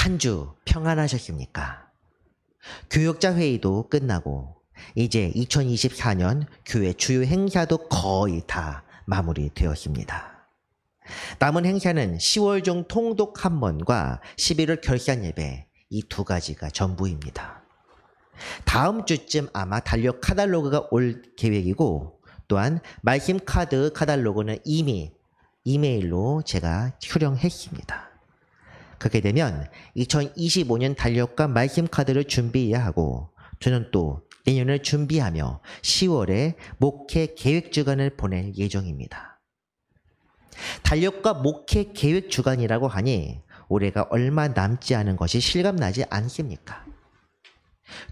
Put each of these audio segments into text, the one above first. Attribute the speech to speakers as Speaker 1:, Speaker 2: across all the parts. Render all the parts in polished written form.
Speaker 1: 한 주 평안하셨습니까? 교역자 회의도 끝나고 이제 2024년 교회 주요 행사도 거의 다 마무리되었습니다. 남은 행사는 10월 중 통독 한 번과 11월 결산 예배, 이 두 가지가 전부입니다. 다음 주쯤 아마 달력 카탈로그가 올 계획이고, 또한 말씀 카탈로그는 이미 이메일로 제가 수령했습니다. 그렇게 되면 2025년 달력과 말씀 카드를 준비해야 하고, 저는 또 내년을 준비하며 10월에 목회 계획 주간을 보낼 예정입니다. 달력과 목회 계획 주간이라고 하니 올해가 얼마 남지 않은 것이 실감나지 않습니까?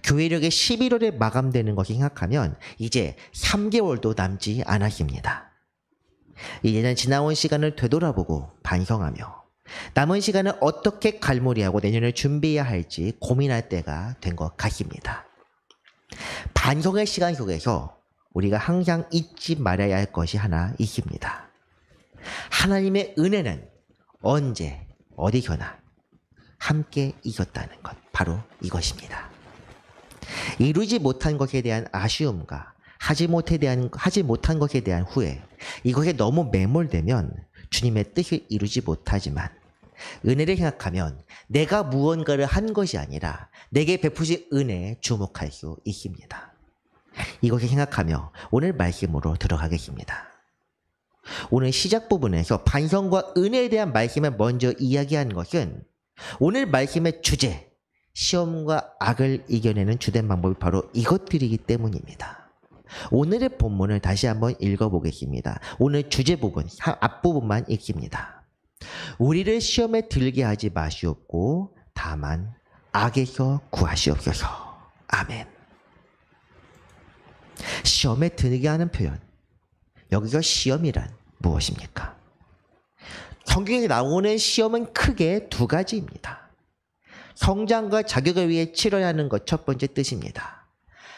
Speaker 1: 교회력이 11월에 마감되는 것을 생각하면 이제 3개월도 남지 않았습니다. 이제는 지나온 시간을 되돌아보고 반성하며 남은 시간을 어떻게 갈무리하고 내년을 준비해야 할지 고민할 때가 된 것 같습니다. 반성의 시간 속에서 우리가 항상 잊지 말아야 할 것이 하나 있습니다. 하나님의 은혜는 언제 어디서나 함께 있었다는 것, 바로 이것입니다. 이루지 못한 것에 대한 아쉬움과 하지 못한 것에 대한 후회, 이것에 너무 매몰되면 주님의 뜻을 이루지 못하지만, 은혜를 생각하면 내가 무언가를 한 것이 아니라 내게 베푸신 은혜에 주목할 수 있습니다. 이것을 생각하며 오늘 말씀으로 들어가겠습니다. 오늘 시작 부분에서 반성과 은혜에 대한 말씀을 먼저 이야기한 것은 오늘 말씀의 주제, 시험과 악을 이겨내는 주된 방법이 바로 이것들이기 때문입니다. 오늘의 본문을 다시 한번 읽어보겠습니다. 오늘 주제 부분, 앞부분만 읽습니다. 우리를 시험에 들게 하지 마시옵고 다만 악에서 구하시옵소서. 아멘. 시험에 들게 하는 표현, 여기서 시험이란 무엇입니까? 성경에 나오는 시험은 크게 두 가지입니다. 성장과 자격을 위해 치러야 하는 것, 첫 번째 뜻입니다.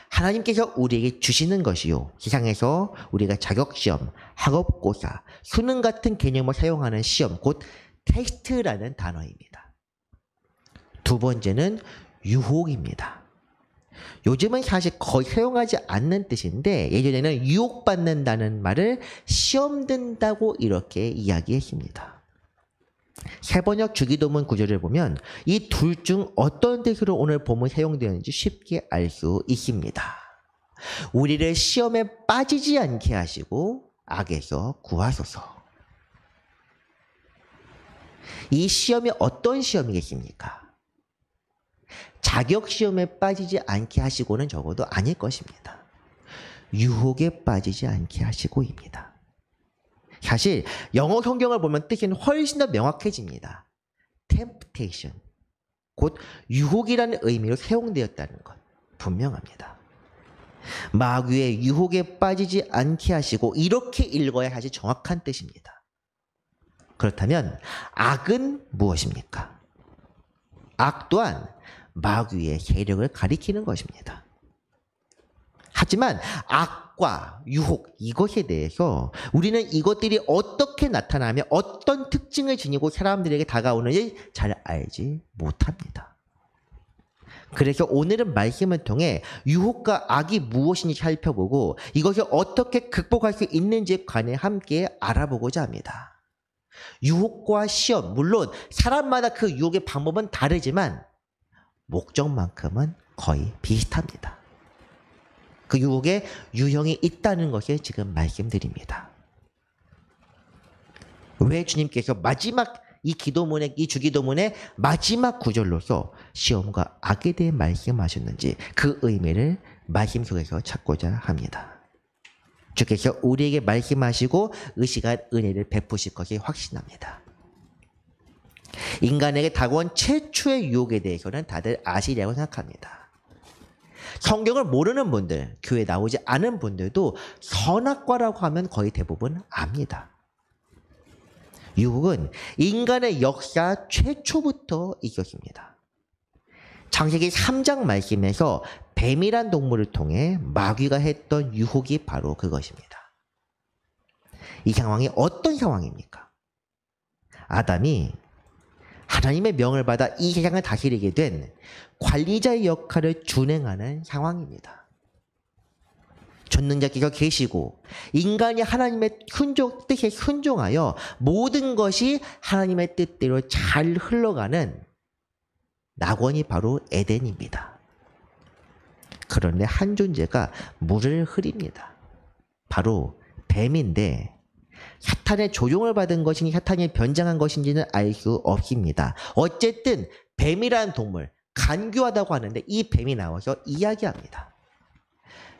Speaker 1: 하나님께서 우리에게 주시는 것이요, 세상에서 우리가 자격시험, 학업고사, 수능 같은 개념을 사용하는 시험, 곧 테스트라는 단어입니다. 두 번째는 유혹입니다. 요즘은 사실 거의 사용하지 않는 뜻인데, 예전에는 유혹받는다는 말을 시험 든다고 이렇게 이야기했습니다. 세번역 주기도문 구절을 보면 이 둘 중 어떤 뜻으로 오늘 본문이 사용되었는지 쉽게 알 수 있습니다. 우리를 시험에 빠지지 않게 하시고 악에서 구하소서. 이 시험이 어떤 시험이겠습니까? 자격시험에 빠지지 않게 하시고는 적어도 아닐 것입니다. 유혹에 빠지지 않게 하시고입니다. 사실 영어 성경을 보면 뜻은 훨씬 더 명확해집니다. temptation, 곧 유혹이라는 의미로 사용되었다는 것 분명합니다. 마귀의 유혹에 빠지지 않게 하시고, 이렇게 읽어야 사실 정확한 뜻입니다. 그렇다면 악은 무엇입니까? 악 또한 마귀의 세력을 가리키는 것입니다. 하지만 악과 유혹, 이것에 대해서 우리는 이것들이 어떻게 나타나며 어떤 특징을 지니고 사람들에게 다가오는지 잘 알지 못합니다. 그래서 오늘은 말씀을 통해 유혹과 악이 무엇인지 살펴보고 이것을 어떻게 극복할 수 있는지에 관해 함께 알아보고자 합니다. 유혹과 시험, 물론 사람마다 그 유혹의 방법은 다르지만 목적만큼은 거의 비슷합니다. 그 유혹에 유형이 있다는 것을 지금 말씀드립니다. 왜 주님께서 마지막 이 주기도문의 마지막 구절로서 시험과 악에 대해 말씀하셨는지 그 의미를 말씀 속에서 찾고자 합니다. 주께서 우리에게 말씀하시고 이 시간 은혜를 베푸실 것이 확신합니다. 인간에게 다가온 최초의 유혹에 대해서는 다들 아시리라고 생각합니다. 성경을 모르는 분들, 교회에 나오지 않은 분들도 선악과라고 하면 거의 대부분 압니다. 유혹은 인간의 역사 최초부터 있었습니다. 창세기 3장 말씀에서 뱀이란 동물을 통해 마귀가 했던 유혹이 바로 그것입니다. 이 상황이 어떤 상황입니까? 아담이 하나님의 명을 받아 이 세상을 다스리게 된 관리자의 역할을 준행하는 상황입니다. 전능자께서 계시고 인간이 하나님의 뜻에 순종하여 모든 것이 하나님의 뜻대로 잘 흘러가는 낙원이 바로 에덴입니다. 그런데 한 존재가 물을 흐립니다. 바로 뱀인데 사탄의 조종을 받은 것인지 사탄이 변장한 것인지는 알 수 없습니다. 어쨌든 뱀이라는 동물, 간교하다고 하는데 이 뱀이 나와서 이야기합니다.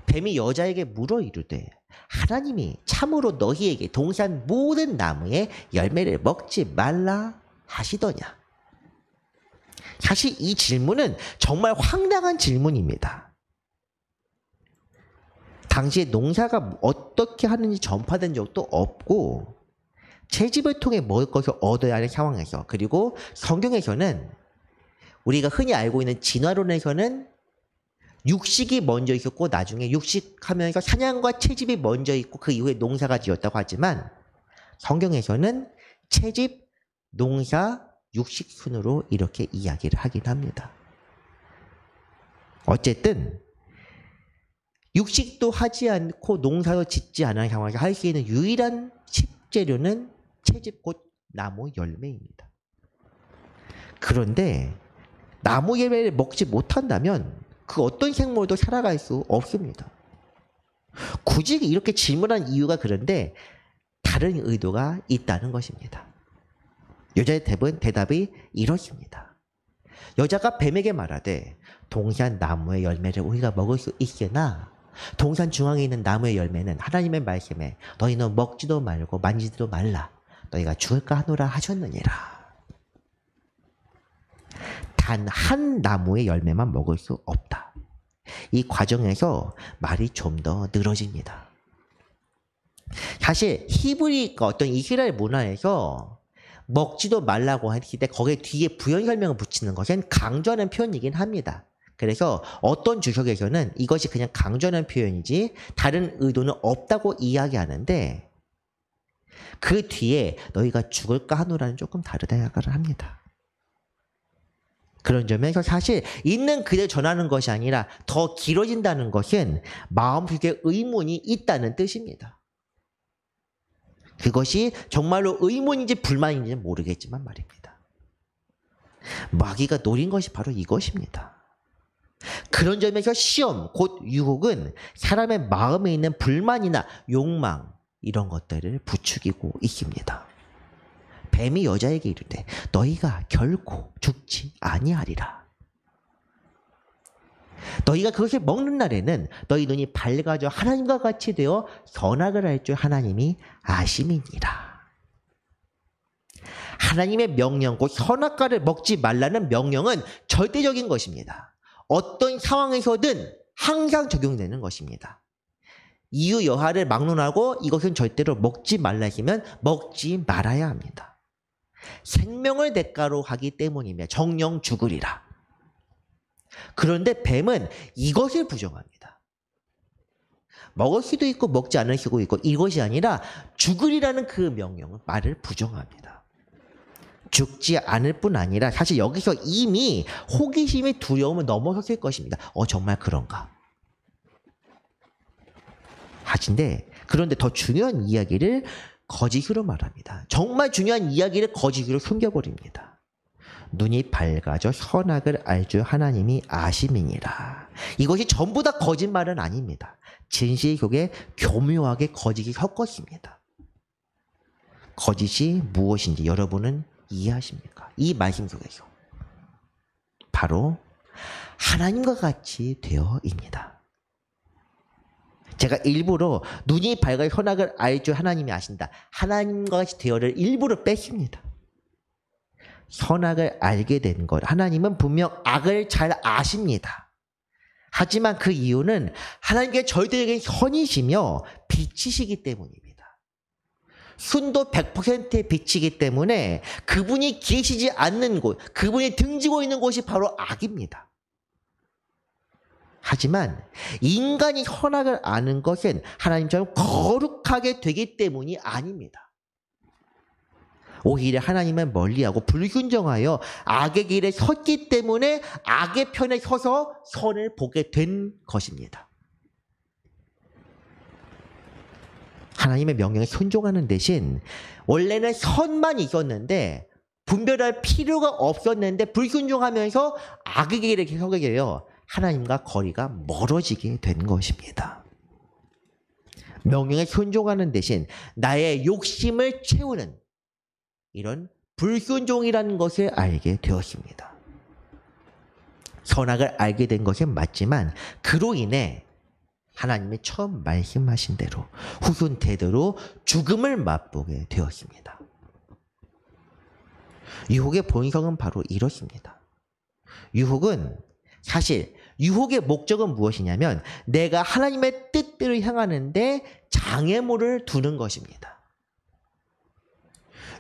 Speaker 1: 뱀이 여자에게 물어 이르되 하나님이 참으로 너희에게 동산 모든 나무의 열매를 먹지 말라 하시더냐. 사실 이 질문은 정말 황당한 질문입니다. 당시에 농사가 어떻게 하는지 전파된 적도 없고 채집을 통해 먹을 것을 얻어야 하는 상황에서, 그리고 성경에서는 우리가 흔히 알고 있는 진화론에서는 육식이 먼저 있었고 나중에 육식하면서 사냥과 채집이 먼저 있고 그 이후에 농사가 지었다고 하지만 성경에서는 채집, 농사, 육식 순으로 이렇게 이야기를 하긴 합니다. 어쨌든 육식도 하지 않고 농사도 짓지 않은 상황에서 할 수 있는 유일한 식재료는 채집 곧 나무 열매입니다. 그런데 나무 열매를 먹지 못한다면 그 어떤 생물도 살아갈 수 없습니다. 굳이 이렇게 질문한 이유가 그런데 다른 의도가 있다는 것입니다. 여자의 대답이 이렇습니다. 여자가 뱀에게 말하되 동산 나무의 열매를 우리가 먹을 수 있으나 동산 중앙에 있는 나무의 열매는 하나님의 말씀에 너희는 먹지도 말고 만지지도 말라 너희가 죽을까 하노라 하셨느니라. 단 한 나무의 열매만 먹을 수 없다. 이 과정에서 말이 좀 더 늘어집니다. 사실 히브리가 어떤 이스라엘 문화에서 먹지도 말라고 했을 때 거기에 뒤에 부연 설명을 붙이는 것은 강조하는 표현이긴 합니다. 그래서 어떤 주석에서는 이것이 그냥 강조하는 표현이지 다른 의도는 없다고 이야기하는데 그 뒤에 너희가 죽을까 하노라는 조금 다르다 생각을 합니다. 그런 점에서 사실 있는 그대로 전하는 것이 아니라 더 길어진다는 것은 마음속에 의문이 있다는 뜻입니다. 그것이 정말로 의문인지 불만인지는 모르겠지만 말입니다. 마귀가 노린 것이 바로 이것입니다. 그런 점에서 시험, 곧 유혹은 사람의 마음에 있는 불만이나 욕망 이런 것들을 부추기고 있습니다. 뱀이 여자에게 이르되 너희가 결코 죽지 아니하리라. 너희가 그것을 먹는 날에는 너희 눈이 밝아져 하나님과 같이 되어 선악을 알 줄 하나님이 아심이니라. 하나님의 명령, 곧 선악과를 먹지 말라는 명령은 절대적인 것입니다. 어떤 상황에서든 항상 적용되는 것입니다. 이유 여하를 막론하고 이것은 절대로 먹지 말라 했으면 먹지 말아야 합니다. 생명을 대가로 하기 때문이며 정령 죽으리라. 그런데 뱀은 이것을 부정합니다. 먹을 수도 있고 먹지 않을 수도 있고 이것이 아니라 죽으리라는 그 명령은 말을 부정합니다. 죽지 않을 뿐 아니라 사실 여기서 이미 호기심의 두려움을 넘어섰을 것입니다. 정말 그런가? 하진데 그런데 더 중요한 이야기를 거짓으로 말합니다. 정말 중요한 이야기를 거짓으로 숨겨버립니다. 눈이 밝아져 선악을 알 줄 하나님이 아심이니라. 이것이 전부 다 거짓말은 아닙니다. 진실 속에 교묘하게 거짓이 섞었습니다. 거짓이 무엇인지 여러분은 이해하십니까? 이 말씀 속에서 바로 하나님과 같이 되어입니다. 제가 일부러 눈이 밝아 선악을 알 줄 하나님이 아신다. 하나님과 같이 되어를 일부러 뺐습니다. 선악을 알게 된 것. 하나님은 분명 악을 잘 아십니다. 하지만 그 이유는 하나님께 절대적인 선이시며 빛이시기 때문입니다. 순도 100%의 빛이기 때문에 그분이 계시지 않는 곳, 그분이 등지고 있는 곳이 바로 악입니다. 하지만 인간이 선악을 아는 것은 하나님처럼 거룩하게 되기 때문이 아닙니다. 오히려 하나님을 멀리하고 불순종하여 악의 길에 섰기 때문에 악의 편에 서서 선을 보게 된 것입니다. 하나님의 명령에 순종하는 대신 원래는 선만 있었는데 분별할 필요가 없었는데 불순종하면서 악의 길에 서게 되어 하나님과 거리가 멀어지게 된 것입니다. 명령에 순종하는 대신 나의 욕심을 채우는 이런 불순종이라는 것을 알게 되었습니다. 선악을 알게 된 것은 맞지만 그로 인해 하나님이 처음 말씀하신 대로 후손 대대로 죽음을 맛보게 되었습니다. 유혹의 본성은 바로 이렇습니다. 유혹은 사실 유혹의 목적은 무엇이냐면 내가 하나님의 뜻대로 향하는데 장애물을 두는 것입니다.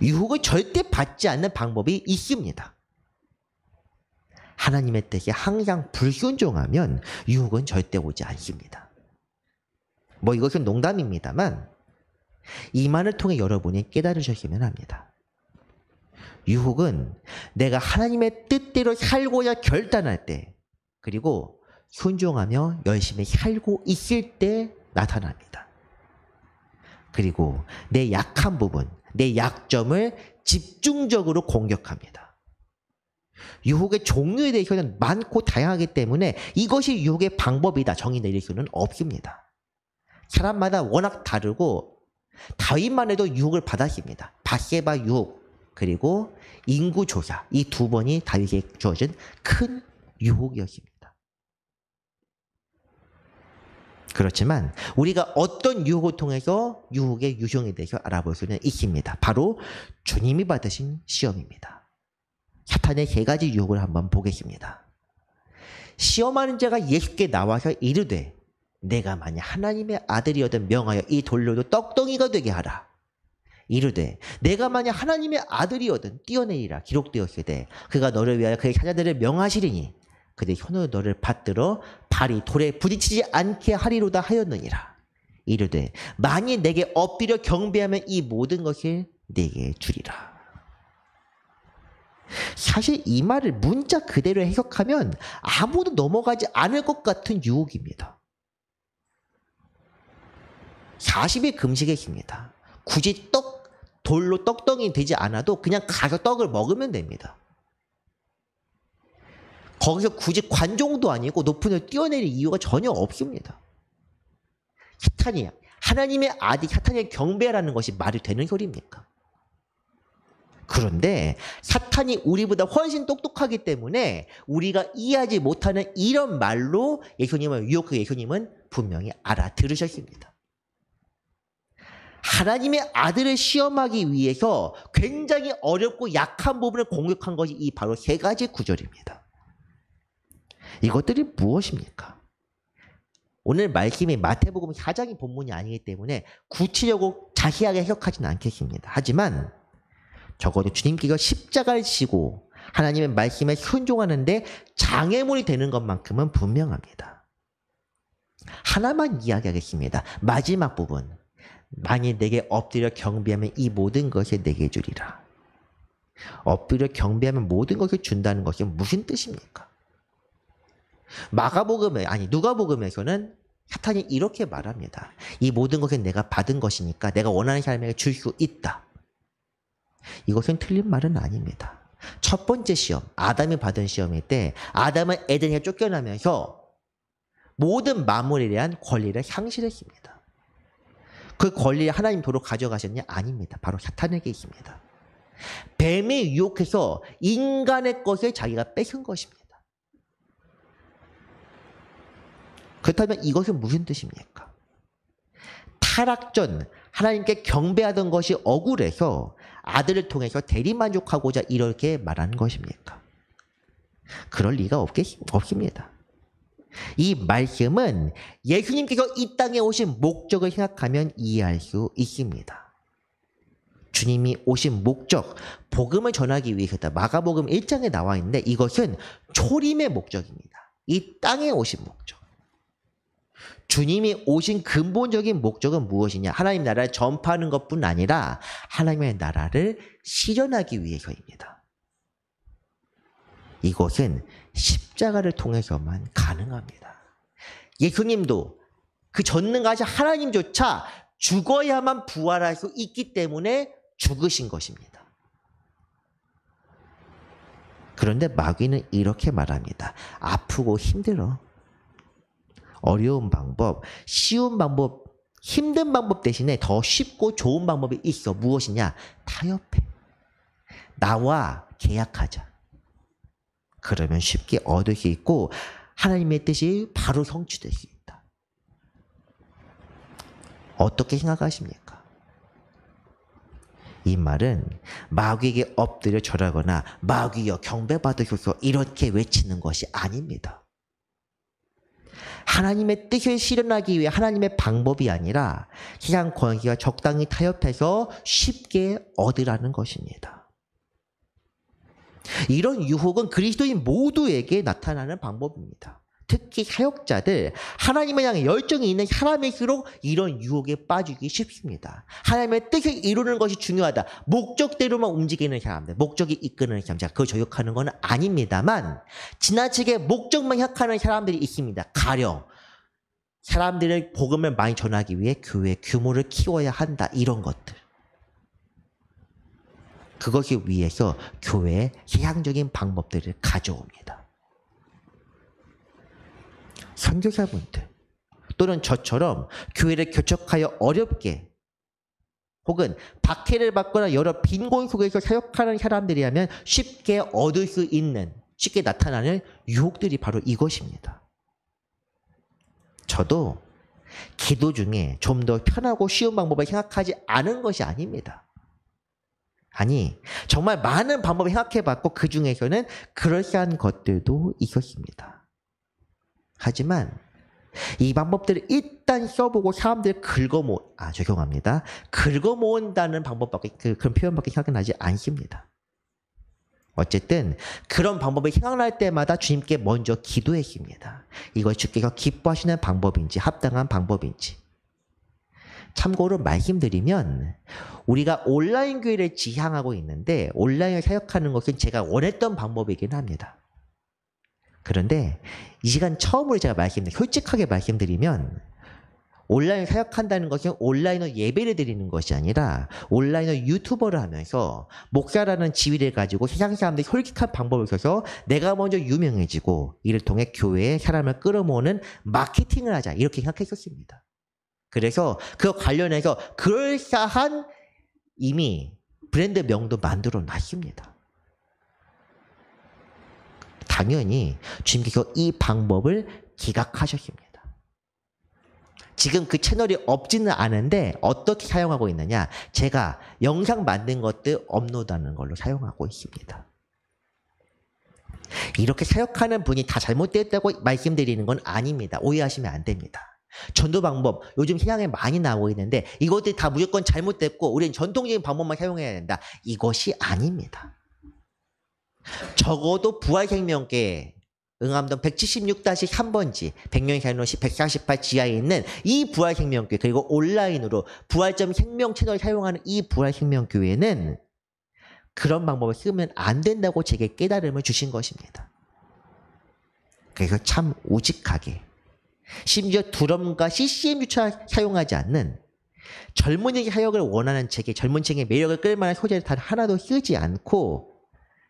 Speaker 1: 유혹을 절대 받지 않는 방법이 있습니다. 하나님의 뜻에 항상 불순종하면 유혹은 절대 오지 않습니다. 이것은 농담입니다만 이만을 통해 여러분이 깨달으셨으면 합니다. 유혹은 내가 하나님의 뜻대로 살고자 결단할 때 그리고 순종하며 열심히 살고 있을 때 나타납니다. 그리고 내 약한 부분, 내 약점을 집중적으로 공격합니다. 유혹의 종류에 대해서는 많고 다양하기 때문에 이것이 유혹의 방법이다 정의 내릴 수는 없습니다. 사람마다 워낙 다르고 다윗만 해도 유혹을 받았습니다. 밧세바 유혹 그리고 인구조사 이 두 번이 다윗에게 주어진 큰 유혹이었습니다. 그렇지만 우리가 어떤 유혹을 통해서 유혹의 유형에 대해서 알아볼 수는 있습니다. 바로 주님이 받으신 시험입니다. 사탄의 세 가지 유혹을 한번 보겠습니다. 시험하는 자가 예수께 나와서 이르되 내가 만약 하나님의 아들이어든 명하여 이 돌로도 떡덩이가 되게 하라. 이르되 내가 만약 하나님의 아들이어든 뛰어내리라 기록되었으되 그가 너를 위하여 그의 사자들을 명하시리니 그들의 손으로 너를 받들어 발이 돌에 부딪히지 않게 하리로다 하였느니라. 이르되 만일 내게 엎드려 경배하면 이 모든 것을 내게 주리라. 사실 이 말을 문자 그대로 해석하면 아무도 넘어가지 않을 것 같은 유혹입니다. 40일 금식했습니다. 굳이 돌로 떡덩이 되지 않아도 그냥 가서 떡을 먹으면 됩니다. 거기서 굳이 관종도 아니고 높은 데로 뛰어내릴 이유가 전혀 없습니다. 사탄이 하나님의 아들 사탄을 경배하라는 것이 말이 되는 소리입니까? 그런데 사탄이 우리보다 훨씬 똑똑하기 때문에 우리가 이해하지 못하는 이런 말로 예수님을 유혹하게 예수님은 분명히 알아들으셨습니다. 하나님의 아들을 시험하기 위해서 굉장히 어렵고 약한 부분을 공격한 것이 이 바로 세 가지 구절입니다. 이것들이 무엇입니까? 오늘 말씀이 마태복음 4장이 본문이 아니기 때문에 구체적으로 자세하게 해석하지는 않겠습니다. 하지만 적어도 주님께서 십자가를 지고 하나님의 말씀에 순종하는데 장애물이 되는 것만큼은 분명합니다. 하나만 이야기하겠습니다. 마지막 부분. 만일 내게 엎드려 경배하면 이 모든 것을 내게 주리라. 엎드려 경배하면 모든 것을 준다는 것은 무슨 뜻입니까? 누가복음에서는 사탄이 이렇게 말합니다. 이 모든 것은 내가 받은 것이니까 내가 원하는 사람에게 줄 수 있다. 이것은 틀린 말은 아닙니다. 첫 번째 시험, 아담이 받은 시험일 때 아담은 에덴에 쫓겨나면서 모든 만물에 대한 권리를 상실했습니다. 그 권리를 하나님 도로 가져가셨냐? 아닙니다. 바로 사탄에게 있습니다. 뱀이 유혹해서 인간의 것을 자기가 뺏은 것입니다. 그렇다면 이것은 무슨 뜻입니까? 타락 전 하나님께 경배하던 것이 억울해서 아들을 통해서 대리만족하고자 이렇게 말하는 것입니까? 그럴 리가 없습니다. 이 말씀은 예수님께서 이 땅에 오신 목적을 생각하면 이해할 수 있습니다. 주님이 오신 목적, 복음을 전하기 위해서다. 마가복음 1장에 나와 있는데 이것은 초림의 목적입니다. 이 땅에 오신 목적. 주님이 오신 근본적인 목적은 무엇이냐? 하나님 나라를 전파하는 것뿐 아니라 하나님의 나라를 실현하기 위해서입니다. 이것은 십자가를 통해서만 가능합니다. 예수님도 그 전능하신 하나님조차 죽어야만 부활할 수 있기 때문에 죽으신 것입니다. 그런데 마귀는 이렇게 말합니다. 아프고 힘들어. 어려운 방법, 쉬운 방법, 힘든 방법 대신에 더 쉽고 좋은 방법이 있어. 무엇이냐? 타협해. 나와 계약하자. 그러면 쉽게 얻을 수 있고 하나님의 뜻이 바로 성취될 수 있다. 어떻게 생각하십니까? 이 말은 마귀에게 엎드려 절하거나 마귀여 경배받으소서 이렇게 외치는 것이 아닙니다. 하나님의 뜻을 실현하기 위해 하나님의 방법이 아니라 세상 권위와 적당히 타협해서 쉽게 얻으라는 것입니다. 이런 유혹은 그리스도인 모두에게 나타나는 방법입니다. 특히 사역자들, 하나님을 향해 열정이 있는 사람일수록 이런 유혹에 빠지기 쉽습니다. 하나님의 뜻을 이루는 것이 중요하다. 목적대로만 움직이는 사람들, 목적이 이끄는 사람, 제가 그걸 저격하는 건 아닙니다만 지나치게 목적만 생각하는 사람들이 있습니다. 가령 사람들의 복음을 많이 전하기 위해 교회 규모를 키워야 한다. 이런 것들. 그것을 위해서 교회에 세상적인 방법들을 가져옵니다. 선교사분들 또는 저처럼 교회를 개척하여 어렵게 혹은 박해를 받거나 여러 빈곤 속에서 사역하는 사람들이라면 쉽게 얻을 수 있는, 쉽게 나타나는 유혹들이 바로 이것입니다. 저도 기도 중에 좀 더 편하고 쉬운 방법을 생각하지 않은 것이 아닙니다. 아니, 정말 많은 방법을 생각해봤고 그 중에서는 그럴싸한 것들도 있었습니다. 하지만 이 방법들을 일단 써보고 사람들을 긁어모은다는 방법밖에, 그런 표현밖에 생각나지 않습니다. 어쨌든 그런 방법이 생각날 때마다 주님께 먼저 기도했습니다. 이걸 주께서 기뻐하시는 방법인지 합당한 방법인지. 참고로 말씀드리면 우리가 온라인 교회를 지향하고 있는데 온라인을 사역하는 것은 제가 원했던 방법이긴 합니다. 그런데 이 시간 처음으로 제가 솔직하게 말씀드리면 온라인 사역한다는 것은 온라인으로 예배를 드리는 것이 아니라 온라인으로 유튜버를 하면서 목사라는 지위를 가지고 세상 사람들이 솔직한 방법을 써서 내가 먼저 유명해지고 이를 통해 교회에 사람을 끌어모으는 마케팅을 하자 이렇게 생각했었습니다. 그래서 그 관련해서 그럴싸한 이미 브랜드 명도 만들어 놨습니다. 당연히 주님께서 이 방법을 기각하셨습니다. 지금 그 채널이 없지는 않은데 어떻게 사용하고 있느냐? 제가 영상 만든 것들 업로드하는 걸로 사용하고 있습니다. 이렇게 사역하는 분이 다 잘못됐다고 말씀드리는 건 아닙니다. 오해하시면 안 됩니다. 전도 방법 요즘 세상에 많이 나오고 있는데 이것들이 다 무조건 잘못됐고 우리는 전통적인 방법만 사용해야 된다. 이것이 아닙니다. 적어도 부활생명계 응암동 176-3번지 100명 사이노시 148 지하에 있는 이 부활생명교회 그리고 온라인으로 부활점 생명 채널을 사용하는 이 부활생명교회는 그런 방법을 쓰면 안 된다고 제게 깨달음을 주신 것입니다. 그래서 참 우직하게 심지어 드럼과 CCM조차 사용하지 않는 젊은이의 사역을 원하는 제게 젊은 층의 매력을 끌만한 소재를 단 하나도 쓰지 않고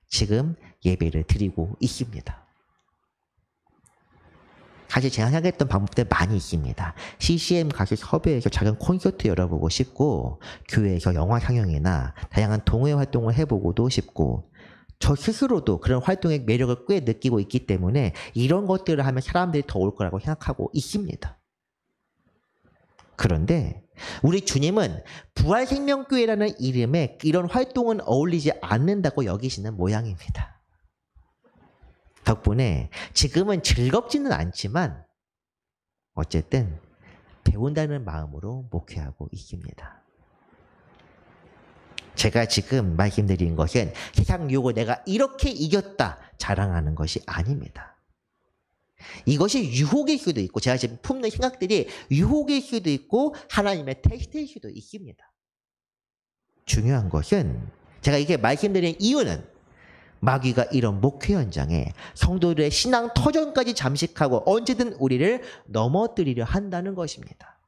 Speaker 1: 지금 예배를 드리고 있습니다. 사실 제가 생각했던 방법들 많이 있습니다. CCM 가수 섭외해서 작은 콘서트 열어보고 싶고 교회에서 영화 상영이나 다양한 동호회 활동을 해보고도 싶고 저 스스로도 그런 활동의 매력을 꽤 느끼고 있기 때문에 이런 것들을 하면 사람들이 더 올 거라고 생각하고 있습니다. 그런데 우리 주님은 부활생명교회라는 이름에 이런 활동은 어울리지 않는다고 여기시는 모양입니다. 덕분에 지금은 즐겁지는 않지만 어쨌든 배운다는 마음으로 목회하고 있습니다. 제가 지금 말씀드린 것은 세상 유혹을 내가 이렇게 이겼다 자랑하는 것이 아닙니다. 이것이 유혹일 수도 있고 제가 지금 품는 생각들이 유혹일 수도 있고 하나님의 테스트일 수도 있습니다. 중요한 것은 제가 이렇게 말씀드린 이유는 마귀가 이런 목회 현장에 성도들의 신앙 터전까지 잠식하고 언제든 우리를 넘어뜨리려 한다는 것입니다.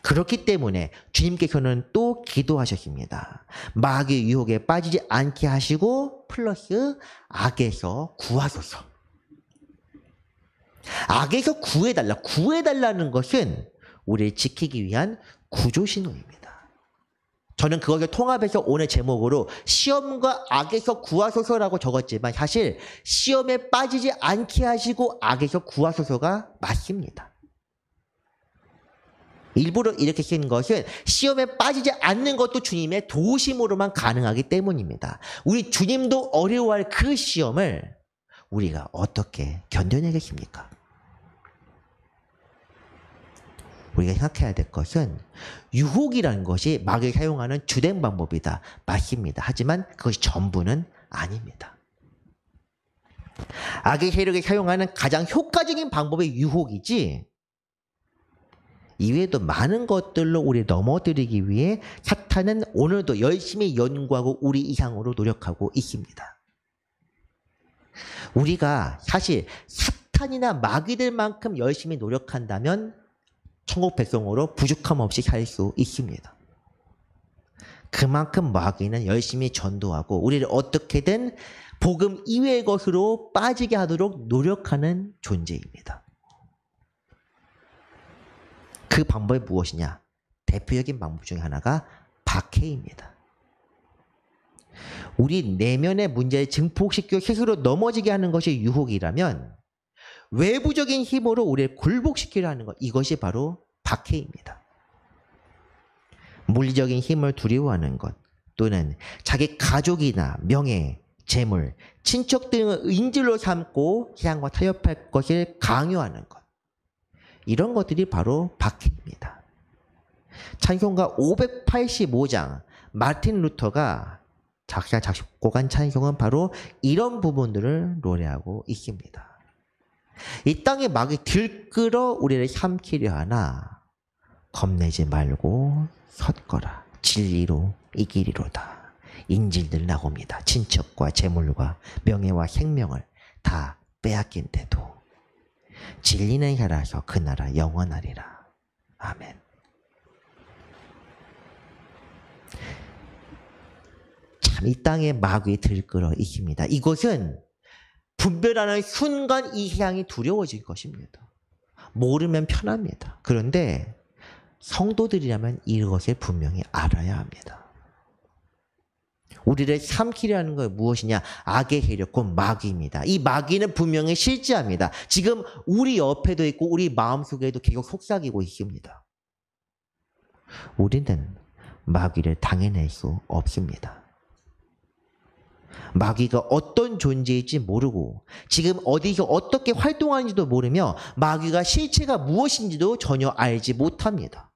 Speaker 1: 그렇기 때문에 주님께서는 또 기도하셨습니다. 마귀의 유혹에 빠지지 않게 하시고 플러스 악에서 구하소서. 악에서 구해달라. 구해달라는 것은 우리를 지키기 위한 구조신호입니다. 저는 그것을 통합해서 오늘 제목으로 시험과 악에서 구하소서라고 적었지만 사실 시험에 빠지지 않게 하시고 악에서 구하소서가 맞습니다. 일부러 이렇게 쓴 것은 시험에 빠지지 않는 것도 주님의 도우심으로만 가능하기 때문입니다. 우리 주님도 어려워할 그 시험을 우리가 어떻게 견뎌내겠습니까? 우리가 생각해야 될 것은 유혹이라는 것이 마귀가 사용하는 주된 방법이다. 맞습니다. 하지만 그것이 전부는 아닙니다. 악의 세력이 사용하는 가장 효과적인 방법이 유혹이지 이외에도 많은 것들로 우리를 넘어뜨리기 위해 사탄은 오늘도 열심히 연구하고 우리 이상으로 노력하고 있습니다. 우리가 사실 사탄이나 마귀들만큼 열심히 노력한다면 천국 백성으로 부족함 없이 살 수 있습니다. 그만큼 마귀는 열심히 전도하고 우리를 어떻게든 복음 이외의 것으로 빠지게 하도록 노력하는 존재입니다. 그 방법이 무엇이냐? 대표적인 방법 중에 하나가 박해입니다. 우리 내면의 문제를 증폭시켜 스스로 넘어지게 하는 것이 유혹이라면 외부적인 힘으로 우리를 굴복시키려 하는 것, 이것이 바로 박해입니다. 물리적인 힘을 두려워하는 것 또는 자기 가족이나 명예, 재물, 친척 등을 인질로 삼고 세상과 타협할 것을 강요하는 것, 이런 것들이 바로 박해입니다. 찬송가 585장 마틴 루터가 작사 작곡한 찬송은 바로 이런 부분들을 노래하고 있습니다. 이 땅에 마귀 들끓어 우리를 삼키려 하나 겁내지 말고 섰거라. 진리로 이기리로다. 인질들 나옵니다. 친척과 재물과 명예와 생명을 다 빼앗긴데도 진리는 살아서 그 나라 영원하리라. 아멘. 참 이 땅에 마귀 들끓어 있습니다. 이것은 분별하는 순간 이 세상이 두려워질 것입니다. 모르면 편합니다. 그런데 성도들이라면 이것을 분명히 알아야 합니다. 우리를 삼키려 하는 건 무엇이냐? 악의 세력, 곧 마귀입니다. 이 마귀는 분명히 실제합니다. 지금 우리 옆에도 있고 우리 마음속에도 계속 속삭이고 있습니다. 우리는 마귀를 당해낼 수 없습니다. 마귀가 어떤 존재일지 모르고 지금 어디서 어떻게 활동하는지도 모르며 마귀가 실체가 무엇인지도 전혀 알지 못합니다.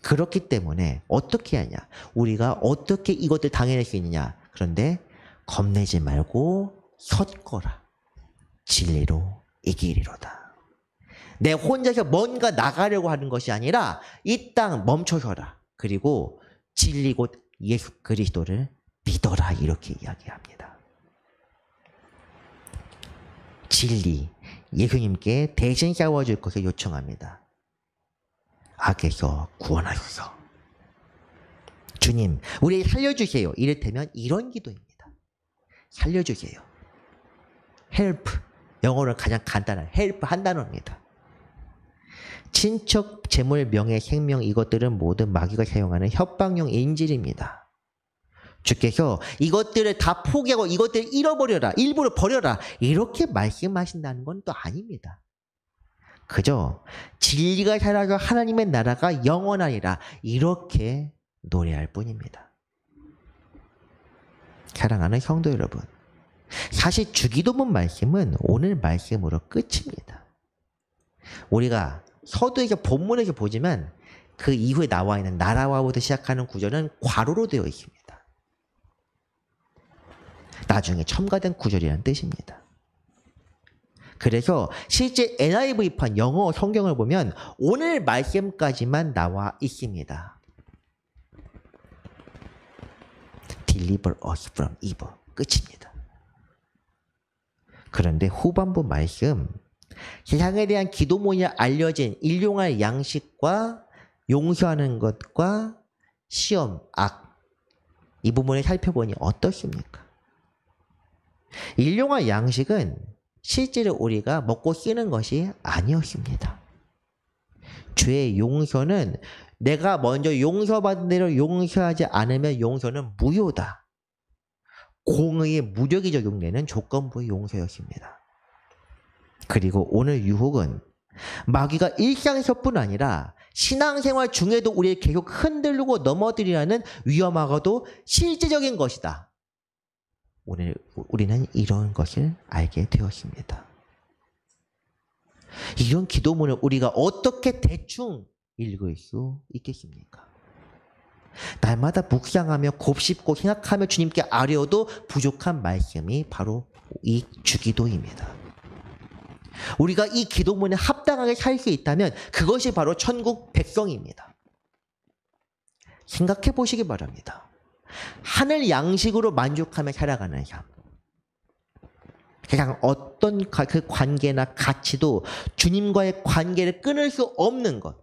Speaker 1: 그렇기 때문에 어떻게 하냐? 우리가 어떻게 이것들 당해낼 수 있느냐? 그런데 겁내지 말고 섰거라. 진리로 이기리로다. 내 혼자서 뭔가 나가려고 하는 것이 아니라 이 땅 멈춰서라. 그리고 진리 곧 예수 그리스도를 믿어라. 이렇게 이야기합니다. 진리, 예수님께 대신 싸워줄 것을 요청합니다. 악에서 구원하소서. 주님, 우리 살려주세요. 이를테면 이런 기도입니다. 살려주세요. help, 영어로 가장 간단한 help 한 단어입니다. 친척, 재물, 명예, 생명 이것들은 모두 마귀가 사용하는 협박용 인질입니다. 주께서 이것들을 다 포기하고 이것들을 잃어버려라. 일부러 버려라. 이렇게 말씀하신다는 건 또 아닙니다. 그저 진리가 살아서 하나님의 나라가 영원하리라. 이렇게 노래할 뿐입니다. 사랑하는 성도 여러분, 사실 주기도문 말씀은 오늘 말씀으로 끝입니다. 우리가 서두에서 본문에서 보지만 그 이후에 나와 있는 나라와부터 시작하는 구절은 괄호로 되어 있습니다. 나중에 첨가된 구절이라는 뜻입니다. 그래서 실제 NIV판 영어 성경을 보면 오늘 말씀까지만 나와 있습니다. Deliver us from evil. 끝입니다. 그런데 후반부 말씀, 세상에 대한 기도문이 알려진 일용할 양식과 용서하는 것과 시험, 악, 이 부분을 살펴보니 어떻습니까? 일용할 양식은 실제로 우리가 먹고 쓰는 것이 아니었습니다. 죄의 용서는 내가 먼저 용서받은 대로 용서하지 않으면 용서는 무효다. 공의의 무력이 적용되는 조건부의 용서였습니다. 그리고 오늘 유혹은 마귀가 일상에서뿐 아니라 신앙생활 중에도 우리를 계속 흔들고 넘어뜨리라는 위험하고도 실제적인 것이다. 오늘 우리는 이런 것을 알게 되었습니다. 이런 기도문을 우리가 어떻게 대충 읽을 수 있겠습니까? 날마다 묵상하며 곱씹고 생각하며 주님께 아뢰어도 부족한 말씀이 바로 이 주기도입니다. 우리가 이 기도문에 합당하게 살 수 있다면 그것이 바로 천국 백성입니다. 생각해 보시기 바랍니다. 하늘 양식으로 만족하며 살아가는 삶. 세상 어떤 그 관계나 가치도 주님과의 관계를 끊을 수 없는 것.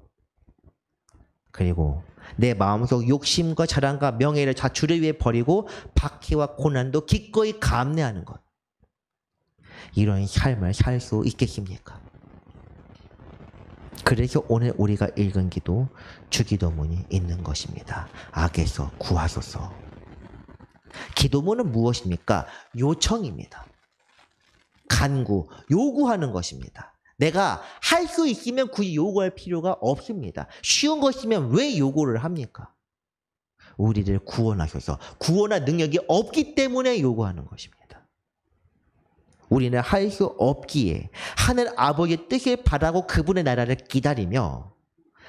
Speaker 1: 그리고 내 마음속 욕심과 자랑과 명예를 자주를 위해 버리고 박해와 고난도 기꺼이 감내하는 것. 이런 삶을 살 수 있겠습니까? 그래서 오늘 우리가 읽은 기도, 주기도문이 있는 것입니다. 악에서 구하소서. 기도문은 무엇입니까? 요청입니다. 간구, 요구하는 것입니다. 내가 할 수 있으면 굳이 요구할 필요가 없습니다. 쉬운 것이면 왜 요구를 합니까? 우리를 구원하셔서 구원할 능력이 없기 때문에 요구하는 것입니다. 우리는 할 수 없기에 하늘 아버지의 뜻을 바라고 그분의 나라를 기다리며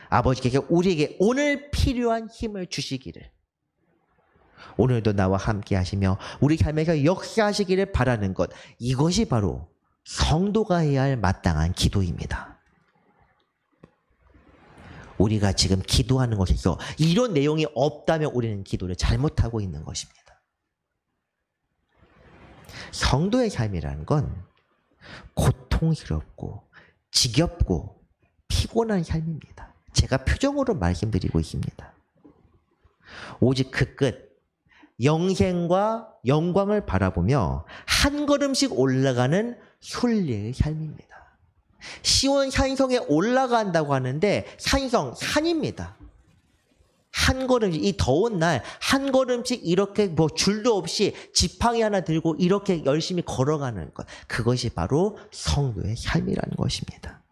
Speaker 1: 아버지께서 우리에게 오늘 필요한 힘을 주시기를, 오늘도 나와 함께 하시며 우리 삶에서 역사하시기를 바라는 것, 이것이 바로 성도가 해야 할 마땅한 기도입니다. 우리가 지금 기도하는 것에서 이런 내용이 없다면 우리는 기도를 잘못하고 있는 것입니다. 성도의 삶이라는 건 고통스럽고 지겹고 피곤한 삶입니다. 제가 표정으로 말씀드리고 있습니다. 오직 그 끝, 영생과 영광을 바라보며 한 걸음씩 올라가는 순례의 삶입니다. 시온 산성에 올라간다고 하는데 산성, 산입니다. 한 걸음씩, 이 더운 날 한 걸음씩 이렇게 뭐 줄도 없이 지팡이 하나 들고 이렇게 열심히 걸어가는 것, 그것이 바로 성도의 삶이라는 것입니다.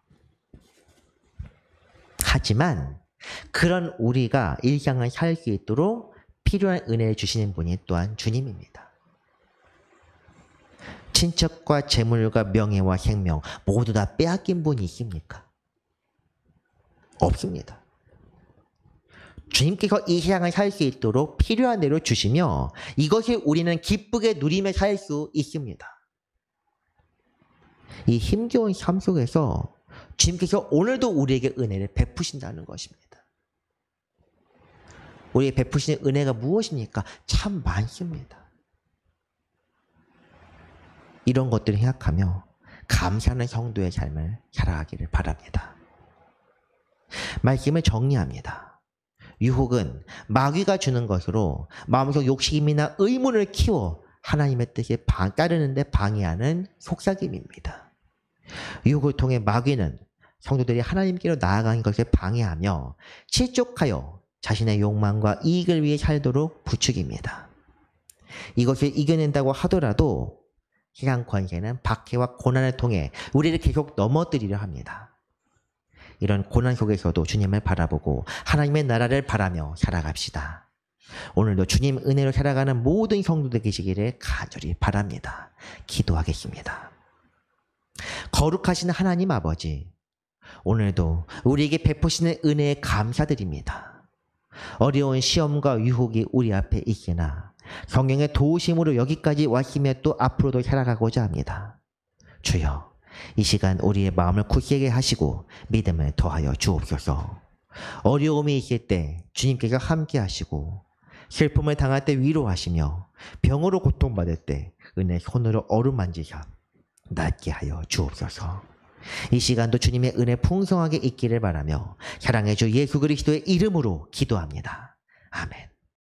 Speaker 1: 하지만 그런 우리가 일상을 살 수 있도록 필요한 은혜를 주시는 분이 또한 주님입니다. 친척과 재물과 명예와 생명 모두 다 빼앗긴 분이 있습니까? 없습니다. 주님께서 이 세상을 살 수 있도록 필요한 대로 주시며 이것을 우리는 기쁘게 누리며 살 수 있습니다. 이 힘겨운 삶 속에서 주님께서 오늘도 우리에게 은혜를 베푸신다는 것입니다. 우리에게 베푸시는 은혜가 무엇입니까? 참 많습니다. 이런 것들을 생각하며 감사하는 성도의 삶을 살아가기를 바랍니다. 말씀을 정리합니다. 유혹은 마귀가 주는 것으로 마음속 욕심이나 의문을 키워 하나님의 뜻에 따르는데 방해하는 속삭임입니다. 유혹을 통해 마귀는 성도들이 하나님께로 나아가는 것을 방해하며 실족하여 자신의 욕망과 이익을 위해 살도록 부추깁니다. 이것을 이겨낸다고 하더라도 세상 권세는 박해와 고난을 통해 우리를 계속 넘어뜨리려 합니다. 이런 고난 속에서도 주님을 바라보고 하나님의 나라를 바라며 살아갑시다. 오늘도 주님 은혜로 살아가는 모든 성도들 계시기를 간절히 바랍니다. 기도하겠습니다. 거룩하신 하나님 아버지, 오늘도 우리에게 베푸시는 은혜에 감사드립니다. 어려운 시험과 유혹이 우리 앞에 있으나 성령의 도우심으로 여기까지 왔으며 또 앞으로도 살아가고자 합니다. 주여, 이 시간 우리의 마음을 굳게 하시고 믿음을 더하여 주옵소서. 어려움이 있을 때 주님께서 함께 하시고 슬픔을 당할 때 위로하시며 병으로 고통받을 때 은혜의 손으로 어루만지사 낫게 하여 주옵소서. 이 시간도 주님의 은혜 풍성하게 있기를 바라며 사랑의 주 예수 그리스도의 이름으로 기도합니다. 아멘.